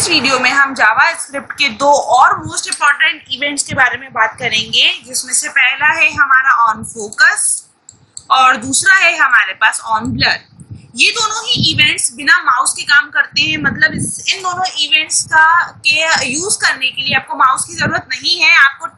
इस वीडियो में हम जावा स्क्रिप्ट के दो और मोस्ट इम्पॉर्टेंट इवेंट्स के बारे में बात करेंगे, जिसमें से पहला है हमारा ऑन फोकस और दूसरा है हमारे पास ऑन ब्लर। ये दोनों ही इवेंट्स बिना माउस के काम करते हैं, मतलब इन दोनों इवेंट्स के यूज करने के लिए आपको माउस की जरूरत नहीं है। आपको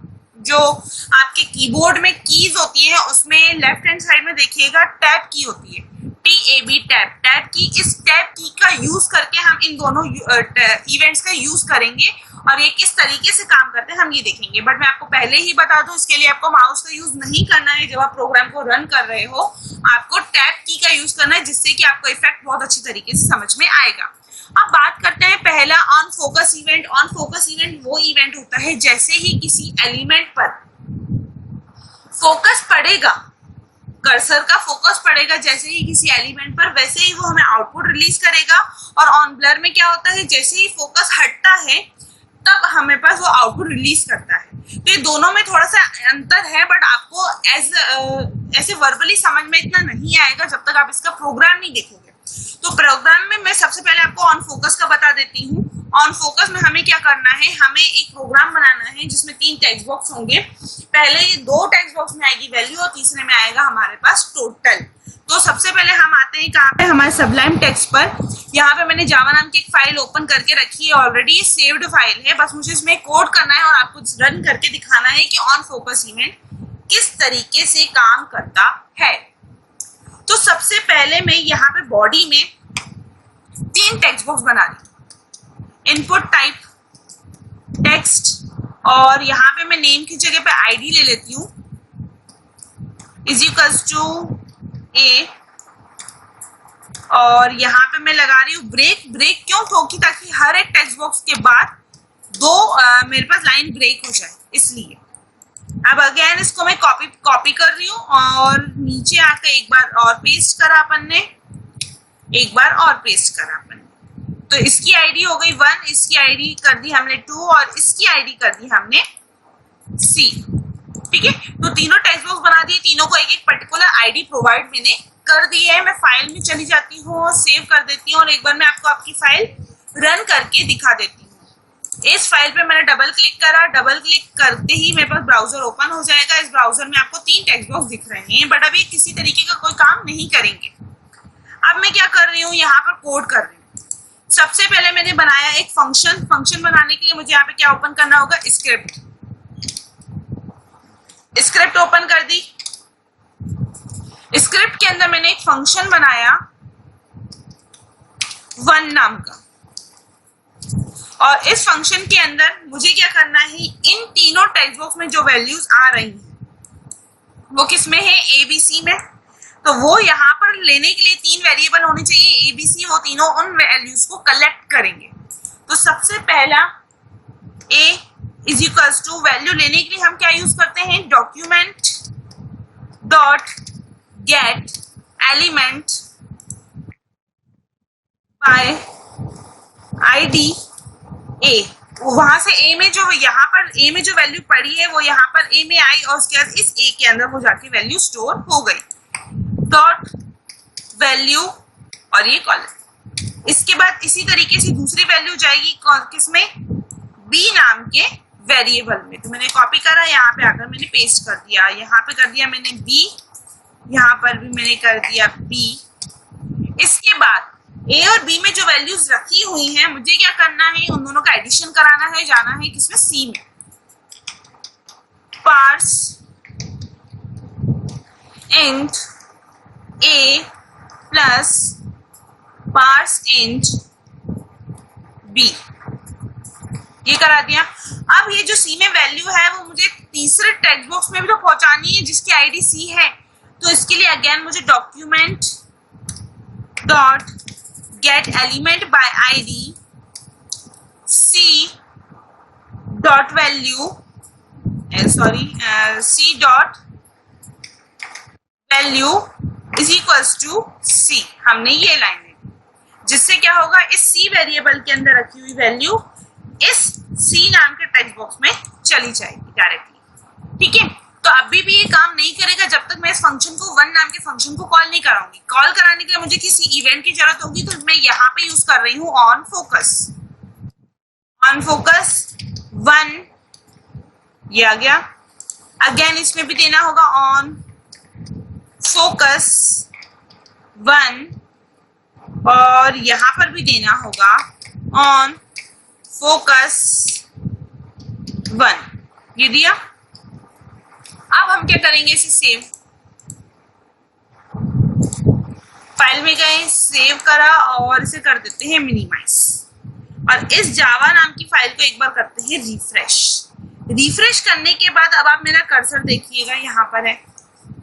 जो आपके कीबोर्ड में कीज होती है उसमें लेफ्ट हैंड साइड में देखिएगा टैब की होती है, TAB टैब की। इस टैब की का यूज करके हम इन दोनों इवेंट्स का यूज करेंगे और ये किस तरीके से काम करते हैं हम ये देखेंगे। बट मैं आपको पहले ही बता दूं, इसके लिए आपको माउस का यूज नहीं करना है। जब आप प्रोग्राम को रन कर रहे हो आपको टैब की का यूज करना है, जिससे कि आपको इफेक्ट बहुत अच्छी तरीके से समझ में आएगा। अब बात करते हैं पहला on focus event. On focus event वो इवेंट होता है जैसे ही किसी एलिमेंट पर फोकस पड़ेगा, कर्सर का फोकस पड़ेगा जैसे ही किसी एलिमेंट पर, वैसे ही वो हमें आउटपुट रिलीज करेगा। और ऑन ब्लर में क्या होता है, जैसे ही फोकस हटता है तब हमें पास वो आउटपुट रिलीज करता है। तो ये दोनों में थोड़ा सा अंतर है, बट आपको ऐसे वर्बली समझ में इतना नहीं आएगा जब तक आप इसका प्रोग्राम नहीं देखोगे। तो प्रोग्राम में मैं सबसे पहले आपको ऑन फोकस का बता देती हूँ। ऑन फोकस में हमें क्या करना है, हमें एक प्रोग्राम बनाना है जिसमें 3 टेक्स्ट बॉक्स होंगे। पहले 2 टेक्स्ट बॉक्स में आएगी वैल्यू और तीसरे में आएगा हमारे पास टोटल। तो सबसे पहले हम आते हैं कहाँ पे, हमारे सबलाइम टेक्स्ट पर। यहाँ पे मैंने जावा नाम की एक फाइल ओपन करके रखी है, ऑलरेडी सेव्ड फाइल है। बस मुझे इसमें कोड करना है और आपको रन करके दिखाना है कि ऑन फोकस इवेंट किस तरीके से काम करता है। तो सबसे पहले मैं यहाँ पे बॉडी में 3 टेक्स्ट बॉक्स बना रही हूँ, इनपुट टाइप टेक्स्ट, और यहाँ पे मैं नेम की जगह पे आईडी ले लेती हूँ इज इक्वल्स टू ए, और यहाँ पे मैं लगा रही हूँ ब्रेक। ब्रेक क्यों, क्योंकि ताकि हर एक टेक्स्ट बॉक्स के बाद 2 मेरे पास लाइन ब्रेक हो जाए, इसलिए। अब अगेन इसको मैं कॉपी कर रही हूँ और नीचे आकर एक बार और पेस्ट करा अपन ने, एक बार और पेस्ट करा अपन ने। तो इसकी आईडी हो गई 1, इसकी आईडी कर दी हमने 2 और इसकी आईडी कर दी हमने C। ठीक है, तो तीनों टेक्स्ट बॉक्स बना दिए, तीनों को एक एक पर्टिकुलर आईडी प्रोवाइड मैंने कर दी है। मैं फाइल में चली जाती हूँ, सेव कर देती हूँ और एक बार मैं आपको आपकी फाइल रन करके दिखा देती हूँ। इस फाइल पे मैंने डबल क्लिक करा, डबल क्लिक करते ही मेरे पास ब्राउजर ओपन हो जाएगा। इस ब्राउजर में आपको 3 टेक्स्ट बॉक्स दिख रहे हैं, बट अभी किसी तरीके का कोई काम नहीं करेंगे। अब मैं क्या कर रही हूँ, यहाँ पर कोड कर रही हूँ। सबसे पहले मैंने बनाया एक फंक्शन। फंक्शन बनाने के लिए मुझे यहाँ पे क्या ओपन करना होगा, स्क्रिप्ट। स्क्रिप्ट ओपन कर दी। स्क्रिप्ट के अंदर मैंने एक फंक्शन बनाया 1 नाम का, और इस फंक्शन के अंदर मुझे क्या करना है, इन तीनों टेक्स्ट बॉक्स में जो वैल्यूज आ रही हैं वो किसमें है, ABC में। तो वो यहाँ पर लेने के लिए 3 वेरिएबल होने चाहिए ABC, वो तीनों उन वैल्यूज को कलेक्ट करेंगे। तो सबसे पहला A is equals to, value लेने के लिए हम क्या यूज करते हैं, document dot get element by ID A। वहां से A में जो यहाँ पर A में जो वैल्यू पड़ी है वो यहाँ पर A में आई और उसके बाद इस A के अंदर वो जाके वैल्यू स्टोर हो गई। डॉट वैल्यू और ये कॉलम। इसके बाद इसी तरीके से दूसरी वैल्यू जाएगी किसमें, B नाम के वेरिएबल में। तो मैंने कॉपी करा, यहाँ पे आकर मैंने पेस्ट कर दिया। यहाँ पे कर दिया मैंने B, यहाँ पर भी मैंने कर दिया B। इसके बाद A और B में जो वैल्यूज रखी हुई हैं मुझे क्या करना है, उन दोनों का एडिशन कराना है। जाना है किसमें, C में। Parse int A plus parse int B, ये करा दिया। अब ये जो C में वैल्यू है वो मुझे तीसरे टेक्स्ट बॉक्स में भी तो पहुंचानी है जिसकी आईडी C है। तो इसके लिए अगेन मुझे document dot get element by ID C dot value C dot value is equals to C। हमने ये लाइन दी, जिससे क्या होगा, इस C वेरिएबल के अंदर रखी हुई वैल्यू इस C नाम के टेक्स्ट बॉक्स में चली जाएगी डायरेक्टली। ठीक है, तो अभी भी ये काम नहीं करेगा जब तक मैं इस फंक्शन को 1 नाम के फंक्शन को कॉल नहीं कराऊंगी। कॉल कराने के लिए मुझे किसी इवेंट की जरूरत होगी, तो मैं यहाँ पे यूज कर रही हूँ ऑन फोकस। ऑन फोकस 1, ये आ गया। अगेन इसमें भी देना होगा ऑन फोकस 1 और यहां पर भी देना होगा ऑन फोकस 1, ये दिया। अब हम क्या करेंगे, इसे सेव, फाइल में गए, सेव करा और इसे कर देते हैं मिनिमाइज और इस जावा नाम की फाइल को एक बार करते हैं रिफ्रेश। रिफ्रेश करने के बाद अब आप मेरा कर्सर देखिएगा, यहाँ पर है,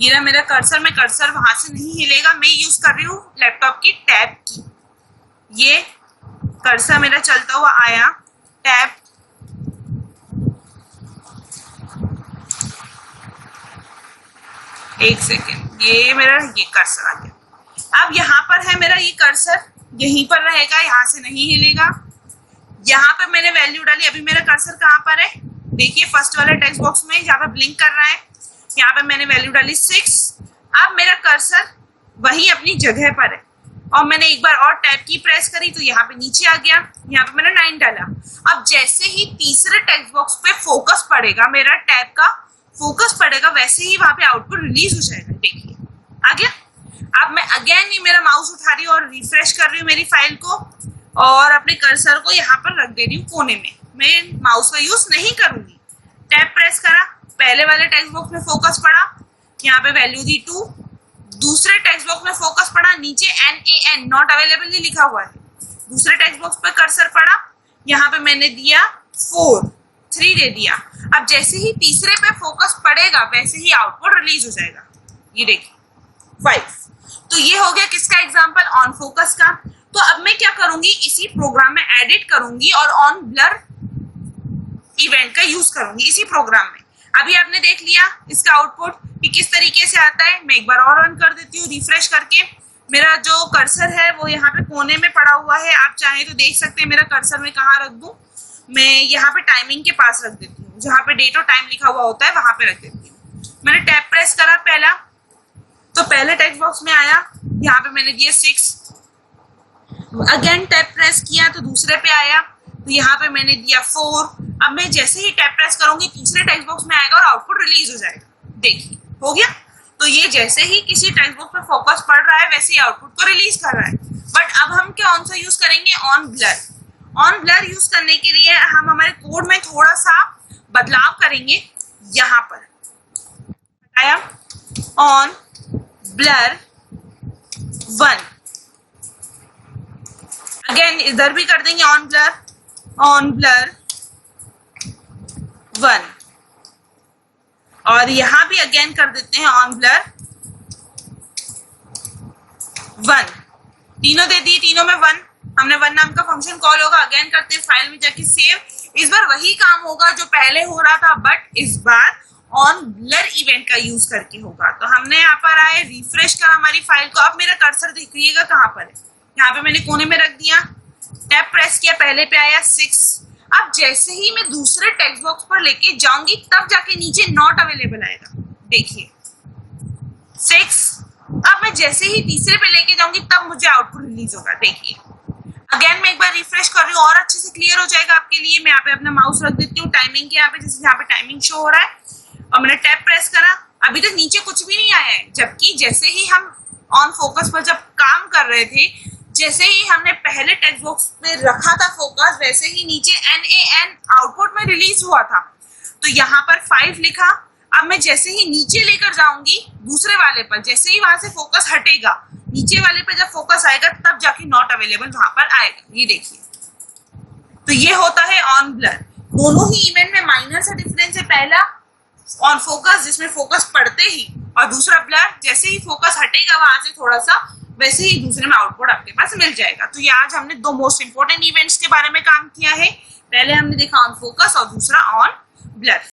ये रहा मेरा कर्सर। मैं कर्सर वहां से नहीं हिलेगा, मैं यूज कर रही हूँ लैपटॉप की टैब की। ये कर्सर मेरा चलता हुआ आया, टैब, एक सेकेंड, ये मेरा ये कर्सर आ गया। अब यहाँ पर है मेरा ये कर्सर, यहीं पर रहेगा, यहाँ से नहीं हिलेगा। यहाँ पे मैंने वैल्यू डाली, अभी मेरा कर्सर कहाँ पर है, देखिए फर्स्ट वाले टेक्स्ट बॉक्स में जहाँ पे ब्लिंक कर रहा है, यहाँ पे मैंने वैल्यू डाली 6। अब मेरा कर्सर वही अपनी जगह पर है और मैंने एक बार और टैब की प्रेस करी तो यहाँ पे नीचे आ गया, यहाँ पे मैंने 9 डाला। अब जैसे ही तीसरे टेक्स्ट बॉक्स पे फोकस पड़ेगा, मेरा टैब का फोकस पड़ेगा, वैसे ही वहां पे आउटपुट रिलीज हो जाएगा। देखिए आ गया। अब मैं अगेन ही मेरा माउस उठा रही हूँ और रिफ्रेश कर रही हूँ मेरी फाइल को और अपने कर्सर को यहाँ पर रख दे रही हूँ कोने में। मैं माउस का यूज नहीं करूंगी। टैब प्रेस करा, पहले वाले टेक्स्ट बॉक्स में फोकस पड़ा, यहाँ पे वैल्यू दी 2। दूसरे टेक्स्ट बॉक्स में फोकस पड़ा, नीचे NaN नॉट अवेलेबल ही लिखा हुआ है। दूसरे टेक्स्ट बॉक्स पे कर्सर पड़ा, यहाँ पे मैंने दिया 4, 3 दे दिया। अब जैसे ही तीसरे पे फोकस पड़ेगा वैसे ही आउटपुट रिलीज हो जाएगा। ये देखिए 5। तो ये हो गया किसका एग्जांपल, ऑन फोकस का। तो अब मैं क्या करूंगी, इसी प्रोग्राम में एडिट करूंगी और ऑन ब्लर इवेंट का यूज करूंगी इसी प्रोग्राम में। अभी आपने देख लिया इसका आउटपुट कि किस तरीके से आता है। मैं एक बार और रन कर देती हूँ रिफ्रेश करके। मेरा जो कर्सर है वो यहाँ पे कोने में पड़ा हुआ है, आप चाहें तो देख सकते हैं मेरा कर्सर मैं कहाँ रख दूं। मैं यहाँ पे टाइमिंग के पास रख देती हूँ, जहाँ पे डेट और टाइम लिखा हुआ होता है वहां पे रख देती हूँ। मैंने टैब प्रेस करा पहला, तो पहले टेक्स्ट बॉक्स में आया, यहाँ पे मैंने दिया 6। अगेन टैब प्रेस किया तो दूसरे पे आया, तो यहाँ पे मैंने दिया 4। अब मैं जैसे ही टैब प्रेस करूंगी तीसरे टेक्स्ट बॉक्स में आएगा और आउटपुट रिलीज हो जाएगा। देखिए हो गया। तो ये जैसे ही किसी टेक्स्ट बॉक्स पे फोकस पड़ रहा है वैसे ही आउटपुट को रिलीज कर रहा है। बट अब हम क्या ऑन सा यूज करेंगे, on blur. On blur use करने के लिए हम हमारे कोड में थोड़ा सा बदलाव करेंगे। यहाँ पर आया ऑन ब्लर 1, अगेन इधर भी कर देंगे ऑन ब्लर 1 और यहां भी अगेन कर देते हैं ऑन ब्लर 1। तीनों दे दी, तीनों में 1। हमने 1 नाम का फंक्शन कॉल होगा, अगेन करते हैं, फाइल में जाके सेव। इस बार वही काम होगा जो पहले हो रहा था, बट इस बार ऑन ब्लर इवेंट का यूज करके होगा। तो हमने यहाँ पर आए, रिफ्रेश करा हमारी फाइल को। अब मेरा कर्सर देखिएगा कहाँ पर है, यहाँ पे मैंने कोने में रख दिया। टैब प्रेस किया, पहले पे आया 6। अब जैसे ही मैं दूसरे टेक्स्ट बॉक्स पर लेके जाऊंगी तब जाके नीचे नॉट अवेलेबल आएगा। देखिए 6। अब मैं जैसे ही तीसरे पे लेके जाऊंगी तब मुझे आउटपुट रिलीज होगा। देखिए अगेन मैं एक बार रिफ्रेश कर रही हूँ और अच्छे से क्लियर हो जाएगा आपके लिए। मैं यहाँ पे अपना माउस रख देती हूँ टाइमिंग के यहाँ पे, जैसे यहाँ पे टाइमिंग शो हो रहा है और मैंने टैब प्रेस करा। अभी तक नीचे कुछ भी नहीं आया है, जबकि जैसे ही हम ऑन फोकस पर जब काम कर रहे थे, जैसे ही हमने पहले टेक्स्ट बॉक्स पे रखा था फोकस, वैसे ही नीचे NaN आउटपुट में रिलीज हुआ था। तो यहाँ पर 5 लिखा। अब मैं जैसे ही नीचे लेकर जाऊंगी दूसरे वाले पर, जैसे ही वहां से फोकस हटेगा, नीचे वाले पे जब फोकस आएगा तब जाके नॉट अवेलेबल वहां पर आएगा। ये देखिए, तो ये होता है ऑन ब्लर। दोनों ही इवेंट में माइनर सा डिफरेंस है। पहला ऑन फोकस जिसमें फोकस पड़ते ही, और दूसरा ब्लर जैसे ही फोकस हटेगा वहां से थोड़ा सा, वैसे ही दूसरे में आउटपुट आपके पास मिल जाएगा। तो ये आज हमने 2 मोस्ट इंपोर्टेंट इवेंट्स के बारे में काम किया है। पहले हमने देखा ऑन फोकस और दूसरा ऑन ब्लर।